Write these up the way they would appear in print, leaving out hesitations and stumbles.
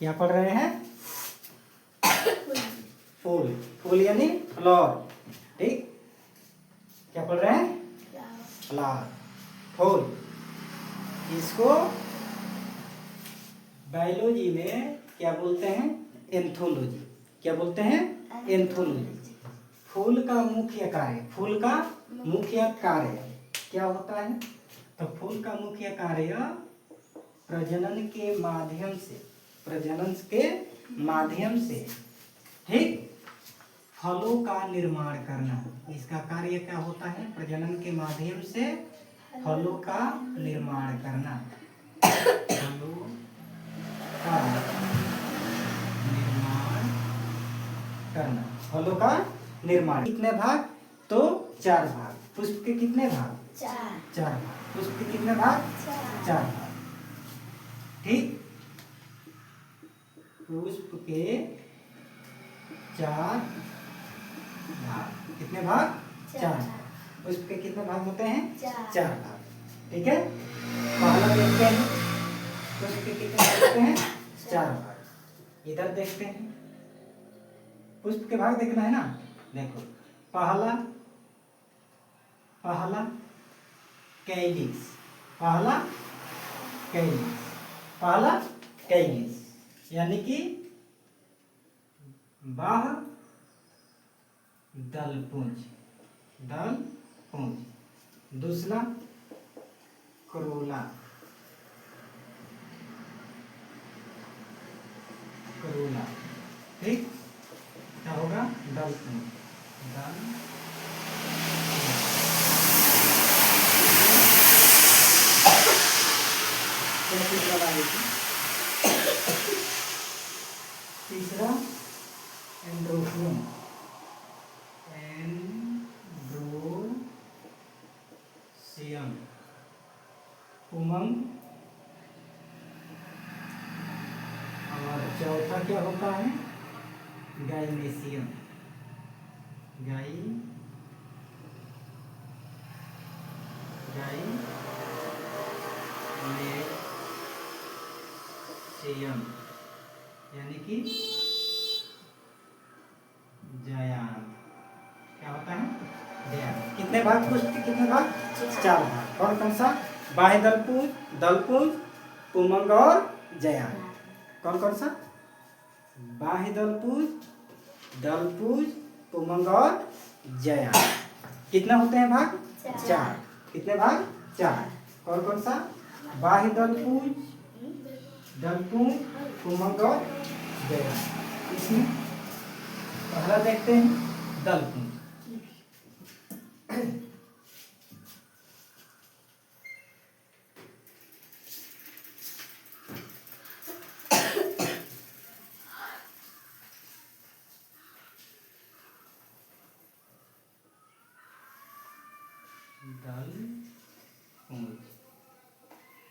क्या पढ़ रहे हैं? फूल। फूल यानी फ्लावर। ठीक, क्या पढ़ रहे हैं? फ्लावर, फूल। इसको बायोलॉजी में क्या बोलते हैं? एंथोलॉजी। क्या बोलते हैं? एंथोलॉजी। फूल का मुख्य कार्य, फूल का मुख्य कार्य क्या होता है? तो फूल का मुख्य कार्य प्रजनन के माध्यम से, प्रजनन के माध्यम से, ठीक, फलों का निर्माण करना। इसका कार्य क्या होता है? प्रजनन के माध्यम से फलों का निर्माण करना। फलों का निर्माण करना, फलों का निर्माण। कितने भाग? तो 4 भाग। पुष्प के कितने भाग? 4 भाग। पुष्प के कितने भाग? 4 भाग। ठीक, पुष्प के 4 भाग। कितने भाग? 4 भाग। पुष्प के कितने भाग होते हैं? 4 भाग। ठीक है, पहला देखते हैं पुष्प के कितने भाग होते हैं? 4 भाग। इधर देखते हैं, पुष्प के भाग देखना है ना। देखो, पहला कैलिक्स, पहला कैलिक्स, पहला कैलिक्स यानी कि बाह्य दलपुंज, दलपुंज। दूसरा करोला, करोला। ठीक, क्या होगा? दलपुंज, दल। तीसरा एंड्रोफियम, एंड्रोसियम, उमंग। और चौथा क्या होता है? गाइनेसियम, गाइनेसियम यानी कि जयान। क्या होता है? जयान। कितने भाग? पुष्प के कितने भाग? 4 भाग। कौन कौन सा? बाह्य दलपुंज, दलपुंज, पुमंग और जयान। कौन कौन सा? बाह्य दलपुंज, दलपुंज, पुमंग और जयान। कितना होते हैं भाग? 4। कितने भाग? 4। कौन कौन सा? बाह्य दलपुंज, दलपुंज, पुमंग और जयान। इसमें पहला देखते हैं दलपुंज।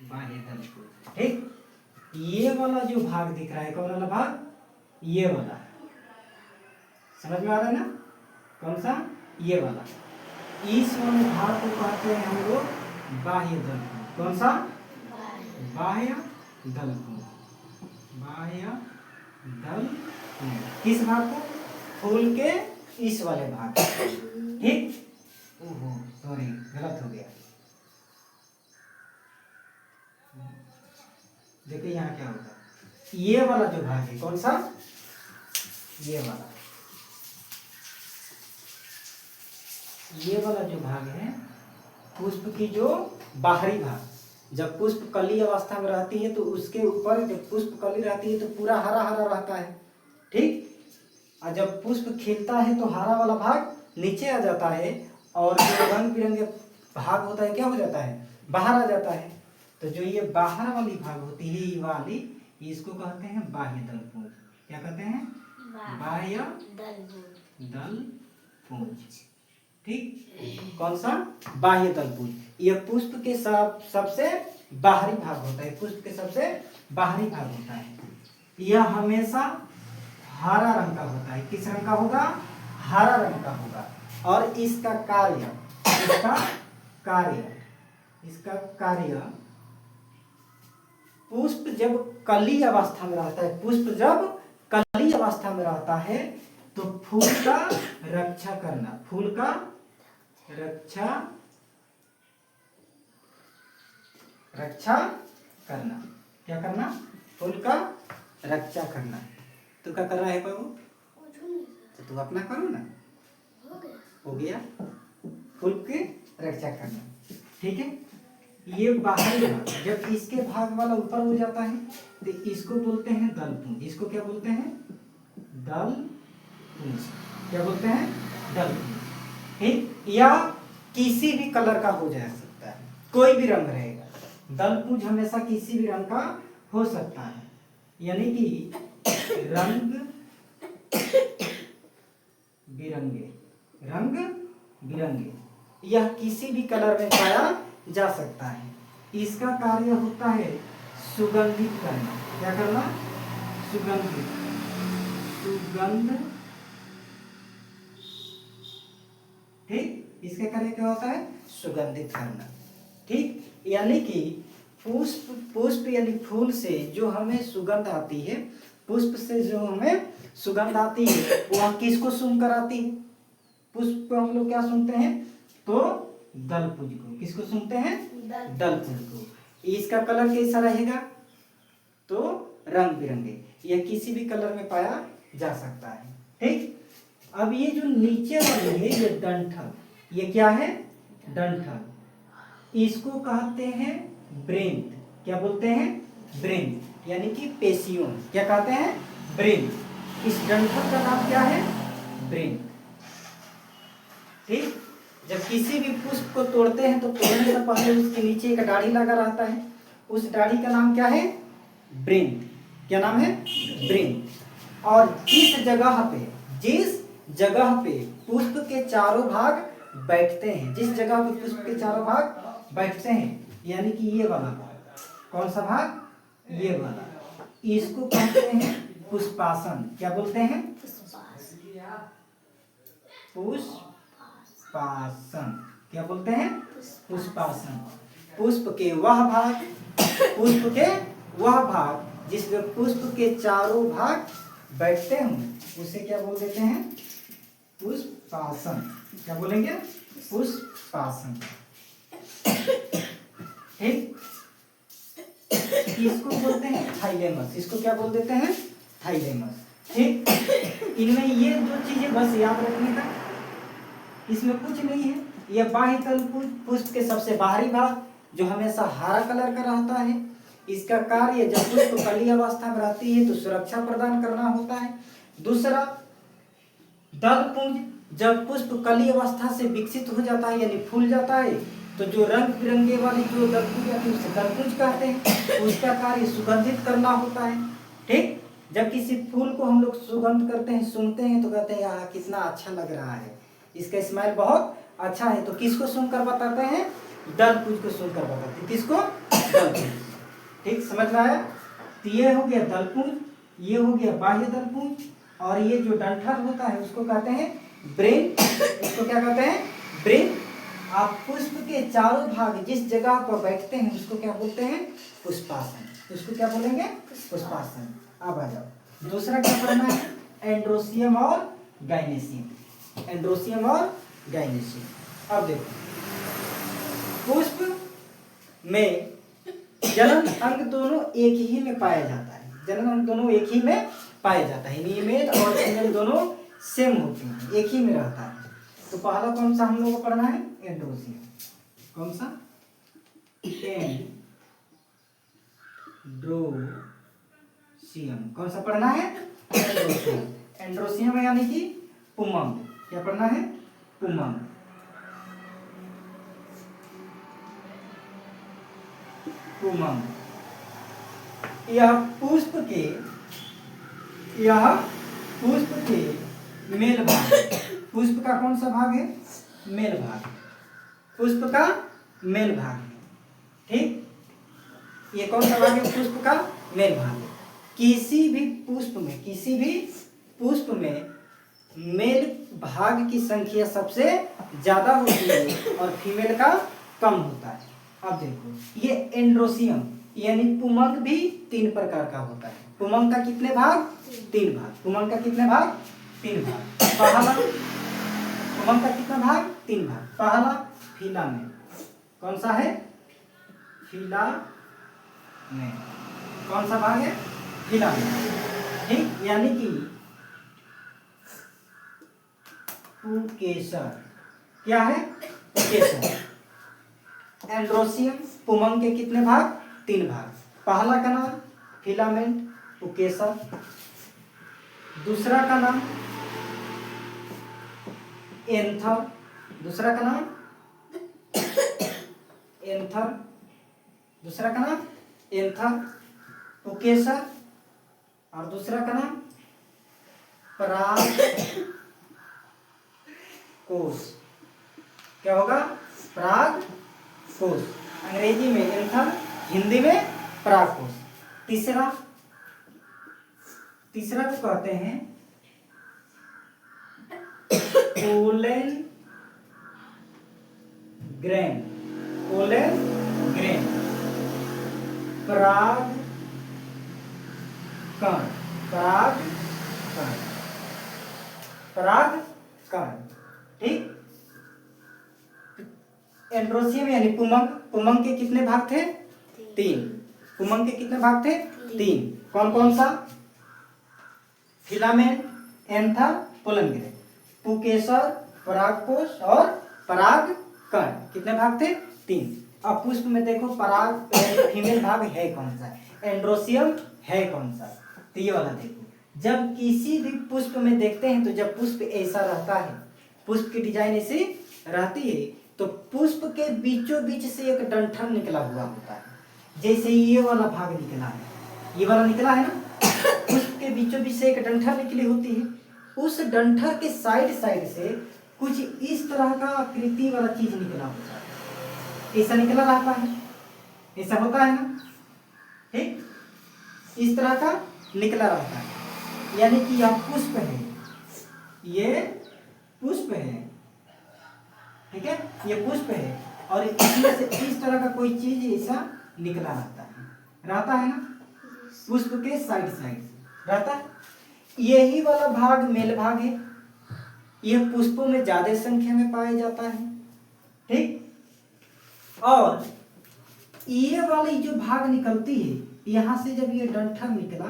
बाह्य दलपुंज। ठीक, ये वाला जो भाग दिख रहा है, कौन वाला भाग? ये वाला। समझ में आ रहा है ना? कौन सा? ये वाला। इस वाले भाग को कहते हैं हम लोग बाह्य दलपुंज। कौन सा? बाह्य दलपुंज, बाह्य दलपुंज। किस भाग को? फूल के इस वाले भाग। ठीक, ओहो सॉरी, गलत हो गया। देखिए यहाँ क्या होगा, ये वाला जो भाग है, कौन सा? ये वाला। ये वाला जो भाग है पुष्प की जो बाहरी भाग, जब पुष्प कली अवस्था में रहती है तो उसके ऊपर जब पुष्प कली रहती है तो पूरा हरा हरा रहता है। ठीक, और जब पुष्प खिलता है तो हरा वाला भाग नीचे आ जाता है और जो रंग बिरंगे भाग होता है क्या हो जाता है? बाहर आ जाता है। तो जो ये बाहर वाली भाग होती है, ये वाली, इसको कहते हैं बाह्य दलपुंज। क्या कहते हैं? बाह्य दलपुंज। ठीक, कौन सा? बाह्य दलपुंज। यह पुष्प के सबसे बाहरी भाग होता है, पुष्प के सबसे बाहरी भाग होता है। यह हमेशा हरा रंग का होता है। किस रंग का होगा? हरा रंग का होगा। और इसका कार्य, इसका कार्य पुष्प जब कली अवस्था में रहता है, पुष्प जब कली अवस्था में रहता है तो फूल का रक्षा करना, फूल का रक्षा करना, क्या करना? फूल का रक्षा करना। तो क्या कर रहा है बाबू? तो तू अपना करो ना, हो गया, फूल की रक्षा करना। ठीक है, ये बाहरी भाग, जब इसके भाग वाला ऊपर हो जाता है तो इसको बोलते हैं दलपुंज। इसको क्या बोलते हैं? दलपुंज। क्या बोलते हैं? दलपुंज। ठीक, या किसी भी कलर का हो जा सकता है, कोई भी रंग रहेगा। दलपुंज हमेशा किसी भी रंग का हो सकता है, यानी कि रंग बिरंगे यह किसी भी कलर में पाया जा सकता है। इसका कार्य होता है सुगंधित करना। क्या करना? सुगंध ठीक, इसका कार्य क्या होता है? सुगंधित करना। ठीक, यानी कि पुष्प यानी फूल से जो हमें सुगंध आती है, पुष्प से जो हमें सुगंध आती है वह किसको सूंघ कर आती है? पुष्प को हम लोग क्या सुनते हैं? तो दलपुंज को। किसको सुनते हैं? दलपुंज को। इसका कलर कैसा रहेगा? तो रंग बिरंगे, यह किसी भी कलर में पाया जा सकता है। ठीक, अब ये जो नीचे वाली है ये डंठल, ये क्या है? डंठल। इसको कहते हैं ब्रेंथ। क्या बोलते हैं? ब्रेंथ, यानी कि पेशियों। क्या कहते हैं? ब्रेंथ। इस डंठल का नाम क्या है? ब्रेंथ। ठीक, जब किसी भी पुष्प को तोड़ते हैं तो तोड़ने से पहले उसके नीचे एक डाढ़ी लगा रहता है, उस डाढ़ी का नाम क्या है? ब्रेंथ। क्या नाम है? ब्रेंथ। और जिस जगह पे पुष्प के चारों भाग बैठते हैं, जिस जगह पे पुष्प के चारों भाग बैठते हैं, यानी कि ये वाला भाग, कौन सा भाग? ये वाला, इसको कहते हैं पुष्पासन। क्या बोलते हैं? पुष्पासन। क्या बोलते हैं? पुष्पासन। पुष्प के वह भाग जिसमें पुष्प के चारों भाग बैठते हैं उसे क्या बोल देते हैं? पुष्पासन। क्या बोलेंगे? पुष्पासन। ठीक, इसको बोलते हैं थाइलेमस। इसको क्या बोल देते हैं? थाइलेमस। ठीक, इनमें ये दो चीजें बस याद रखने का, इसमें कुछ नहीं है। यह बाह्य तल पुष्प के सबसे बाहरी भाग जो हमेशा हरा कलर का रहता है। इसका कार्य जब पुष्प कली अवस्था में रहती है तो सुरक्षा प्रदान करना होता है। दूसरा, दलपुंज जब पुष्प कली अवस्था से विकसित हो जाता है यानी फूल जाता है तो जो रंग बिरंगे वाली जो दलपुंज आती है उसे दलपुंज कहते हैं। उसका कार्य सुगंधित करना होता है। ठीक, जब किसी फूल को हम लोग सुगंध करते हैं, सूंघते हैं तो कहते हैं यार कितना अच्छा लग रहा है, इसका स्मेल बहुत अच्छा है। तो किसको सूंघ कर बताते हैं? दलपुंज को सूंघ कर बताते हैं। किसको? दलपुंज। ठीक, समझ में आया? तो ये हो गया दलपुंज, ये हो गया बाह्य दलपुंज, और ये जो डंठल होता है उसको कहते हैं ब्रेन। इसको क्या कहते हैं? ब्रेन। आप पुष्प के चारों भाग जिस जगह पर बैठते हैं उसको क्या बोलते हैं? पुष्पासन। उसको क्या बोलेंगे? पुष्पासन। अब आ जाओ, दूसरा क्या पढ़ना है? एंड्रोसियम और गाइनेसियम। एंड्रोसियम और गाइनेसियम। अब देखो, पुष्प में जनन अंग दोनों एक ही में पाया जाता है। जनन अंग दोनों एक ही में पाया जाता है, मेल और फीमेल दोनों सेम होते हैं, एक ही में रहता है। तो पहला कौन सा हम लोग को पढ़ना है? एंड्रोसियम। कौन सा? एंड्रोसियम। कौन सा पढ़ना है? एंड्रोसियम। एंड्रोसियम यानी कि पुमंग। क्या पढ़ना है? पुमंग। पुमंग। यह पुष्प के मेल भाग। पुष्प का कौन सा भाग है? मेल भाग। पुष्प का मेल भाग है। ठीक, ये कौन सा भाग है? पुष्प का मेल भाग है। किसी भी पुष्प में मेल भाग की संख्या सबसे ज्यादा होती है और फीमेल का कम होता है। अब देखो, ये एंड्रोसियम यानी पुमंग भी 3 प्रकार का होता है। पुमंग का कितने भाग? 3 भाग। पुमंग का कितने भाग? 3 भाग। पहला पुमंग का कितना भाग? 3 भाग। पहला फिलामेंट, कौन सा है? फिलामेंट, कौन सा भाग है? फिलामेंट, ठीक। यानी कि पुकेसर, क्या है? पुकेसर। एंड्रोसियम, पुमंग के कितने भाग? 3 भाग। पहला का नाम फिलामेंट पुकेसर, दूसरा का नाम एंथर, दूसरा का नाम एंथर, दूसरा का नाम एंथर पुकेसर, और दूसरा का नाम परागकोश। क्या होगा? परागकोश। अंग्रेजी में एंथर, हिंदी में परागकोश। तीसरा को कहते हैं पोलन ग्रेन, पोलन ग्रेन, पराग कण, पराग कण, पराग कण, ठीक। एंड्रोसियम यानी पुमंग, पुमंग के कितने भाग थे? 3। पुमंग के कितने भाग थे? 3। कौन कौन सा? Filament, anther, pollen grain. पुकेसर, परागकोश और पराग कण, कितने भाग थे? 3। अब पुष्प में देखो पराग फीमेल भाग है कौन सा? एंड्रोसियम है कौन सा? तो ये वाला देखो। जब किसी भी पुष्प में देखते हैं तो जब पुष्प ऐसा रहता है, पुष्प की डिजाइन ऐसी रहती है, तो पुष्प के बीचों बीच से एक डंठल निकला हुआ होता है। जैसे ये वाला भाग निकला है, ये वाला निकला है ना, पुष्प के बीचों बीच से एक डंठल निकली होती है। उस डंठल के साइड से कुछ इस तरह का आकृति वाला चीज निकला होता है। ऐसा निकला रहता है, ऐसा होता है ना, ठीक। इस तरह का निकला रहता है, यानी कि यह पुष्प है, ये पुष्प है, ठीक है, ये पुष्प है, और इसमें से इस तरह का कोई चीज ऐसा निकला रहता है ना, पुष्प के साइड से रहता है। यही वाला भाग मेल भाग है, यह पुष्पों में ज्यादा संख्या में पाया जाता है, ठीक। और ये वाली जो भाग निकलती है, यहाँ से जब ये डंठल निकला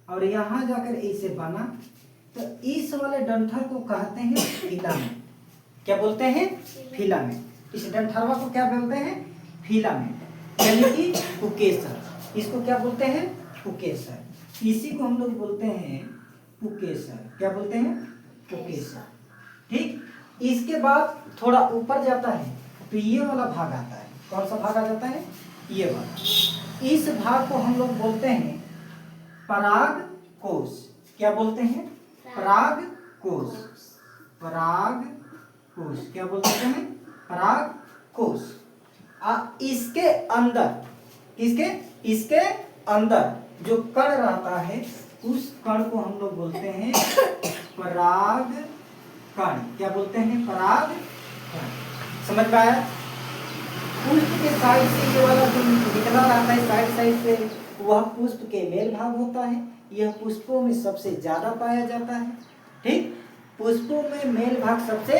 और यहाँ जाकर ऐसे बना, तो इस वाले डंठल को कहते हैं फिलामेंट। क्या बोलते हैं? फिलामेंट। इस डंठलवा को क्या बोलते हैं? फिलामेंट, यानी कि पुकेसर। इसको क्या बोलते हैं? पुकेसर। इसी को हम लोग बोलते हैं पुकेसर। क्या बोलते हैं? पुकेसर, ठीक। इसके बाद थोड़ा ऊपर जाता है तो ये वाला भाग आता है। कौन सा भाग आ जाता है? ये वाला। इस भाग को हम लोग बोलते हैं परागकोश। क्या बोलते हैं? परागकोश। परागकोश क्या बोलते हैं? परागकोश। इसके अंदर, इसके अंदर जो कण रहता है, उस कण को हम लोग बोलते हैं पराग कण। क्या बोलते हैं? पराग कण। समझ में आया? पुष्प के साइड से ये वाला जो निकला रहता है साइड से, वह पुष्प के मेल भाग होता है। यह पुष्पों में सबसे ज्यादा पाया जाता है, ठीक। पुष्पों में मेल भाग सबसे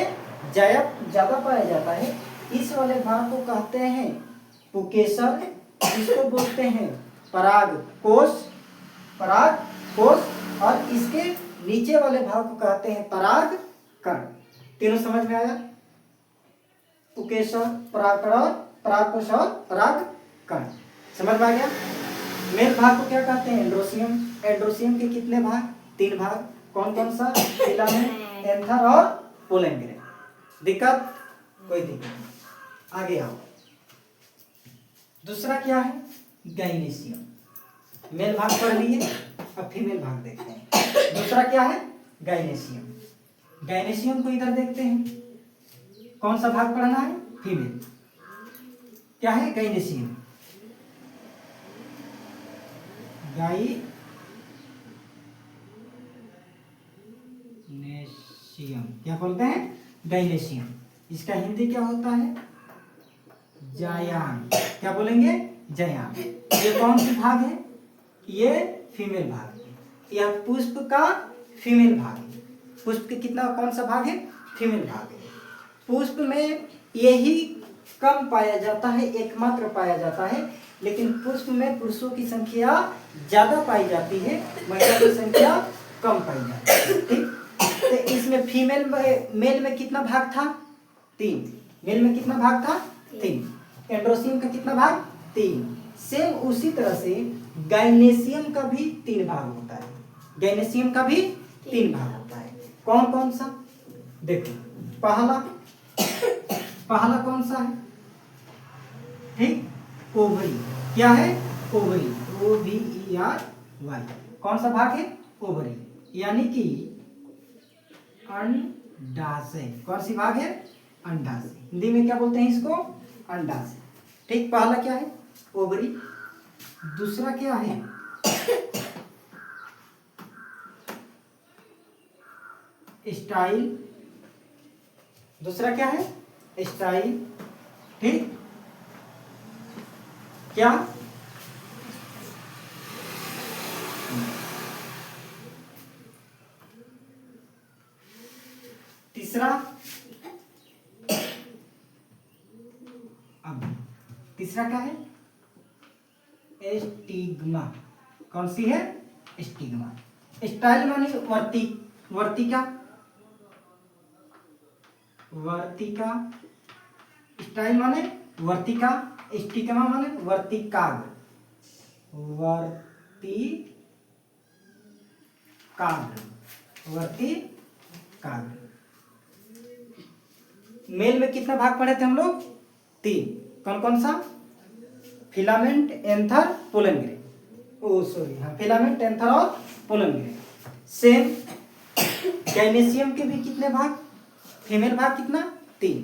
ज्यादा पाया जाता है। इस वाले भाग को कहते हैं पुकेसर, इसको बोलते हैं परागकोश, और इसके नीचे वाले भाग को कहते हैं पराग कण। तीनों समझ में आया? पुकेसर, परागकोश और पराग कण। समझ में आ गया? मेल भाग को क्या कहते हैं? एंड्रोसियम। एंड्रोसियम के कितने भाग? 3 भाग। कौन कौन सा? फिलामेंट, एंथर और पोलन ग्रेन। दिक्कत? कोई दिक्कत नहीं। आगे आओ। दूसरा क्या है? गाइनेसियम। मेल भाग पढ़ लिए, अब फीमेल भाग देखते हैं। दूसरा क्या है? गाइनेसियम। गाइनेसियम को इधर देखते हैं। कौन सा भाग पढ़ना है? फीमेल। क्या है? गाइनेसियम। गाइनेसियम क्या बोलते हैं? गाइनेसियम। इसका हिंदी क्या होता है? जायान। क्या बोलेंगे? जायान। ये कौन सी भाग है? ये फीमेल भाग है। यह पुष्प का फीमेल भाग है। पुष्प के कितना कौन सा भाग है? फीमेल भाग है। पुष्प में यही कम पाया जाता है, एकमात्र पाया जाता है, लेकिन पुष्प में पुरुषों की संख्या ज्यादा पाई जाती है, महिला की संख्या कम पाई जाती है। ठीक, तो इसमें फीमेल मेल में कितना भाग था? 3। मेल में कितना भाग था? 3। एंड्रोसियम का कितना भाग? 3। सेम उसी तरह से गाइनेसियम का भी 3 भाग होता है। गाइनेसियम का भी 3 भाग होता है। कौन कौन सा? देखो, पहला कौन सा है? ठीक, ओवरी। क्या है? Ovary, OVERY। कौन सा भाग है? ओवरी, यानी कि अंडाशय। कौन सी भाग है? अंडाशय। हिंदी में क्या बोलते हैं इसको? अंडाशय। ठीक, पहला क्या है? ओवरी। दूसरा क्या है? स्टाइल। दूसरा क्या है? स्टाइल। ठीक, क्या? तीसरा, अब तीसरा क्या है? स्टिग्मा। कौन सी है? स्टिग्मा। स्टाइल माने वर्तिका। स्टाइल माने वर्तिका, स्टिग्मा माने वर्तिकाग्र। मेल में कितना भाग पढ़े थे हम लोग? 3। कौन कौन सा? Filament, anther, pollen grain. Filament, anther और पोलन ग्रेन। सेम गाइनेसियम के भी कितने भाग? फीमेल भाग कितना? 3।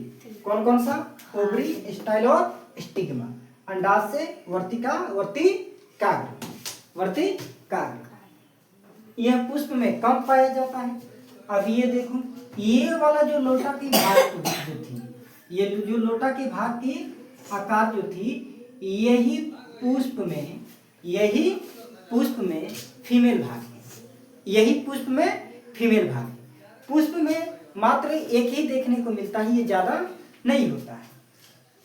कौन कौन सा? ओवरी, स्टाइल और स्टिग्मा। अंडाशय, वर्तिकाग्र। यह पुष्प में कम पाया जाता है। अब ये देखो, ये वाला जो लोटा की भाग जो थी, ये जो लोटा के भाग की आकार जो थी, यही पुष्प में फीमेल भाग है। पुष्प में मात्र एक ही देखने को मिलता है, ये ज्यादा नहीं होता है।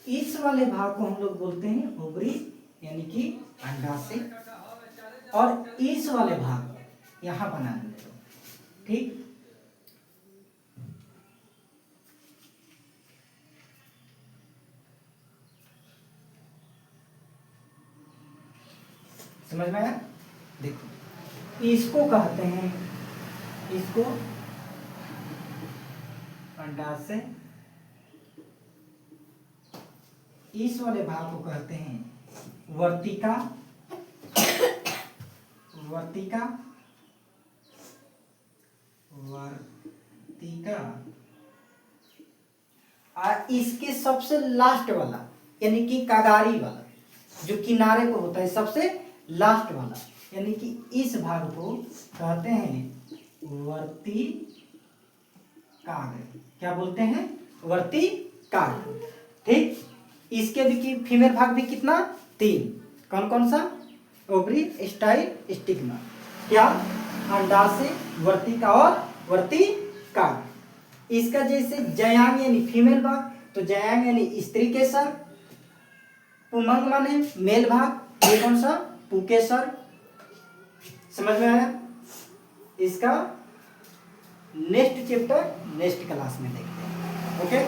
इस वाले भाग को हम लोग बोलते हैं ओवरी, यानी कि अंडाशय। और इस वाले भाग को यहाँ बना दो। ठीक, समझ में आया? देखो, इसको कहते हैं, इसको अंडाशय, इस वाले भाग को कहते हैं वर्तिका। और इसके सबसे लास्ट वाला, यानी कि कागारी वाला, जो किनारे पर होता है, सबसे लास्ट वाला, यानी कि इस भाग को कहते हैं वर्तिकाग्र। क्या बोलते हैं? वर्तिकाग्र। ठीक, इसके भी फीमेल भाग भी कितना? 3। कौन कौन सा? Ovary, style, stigma. क्या? अंडाशय, वर्तिका और वर्तिकाग्र। इसका जैसे जयांग यानी फीमेल भाग, तो जयांग यानी स्त्री केसर। पुमंग माने मेल भाग, ये कौन सा? पुकेसर। समझ में आया? इसका नेक्स्ट चैप्टर नेक्स्ट क्लास में देखते हैं। ओके।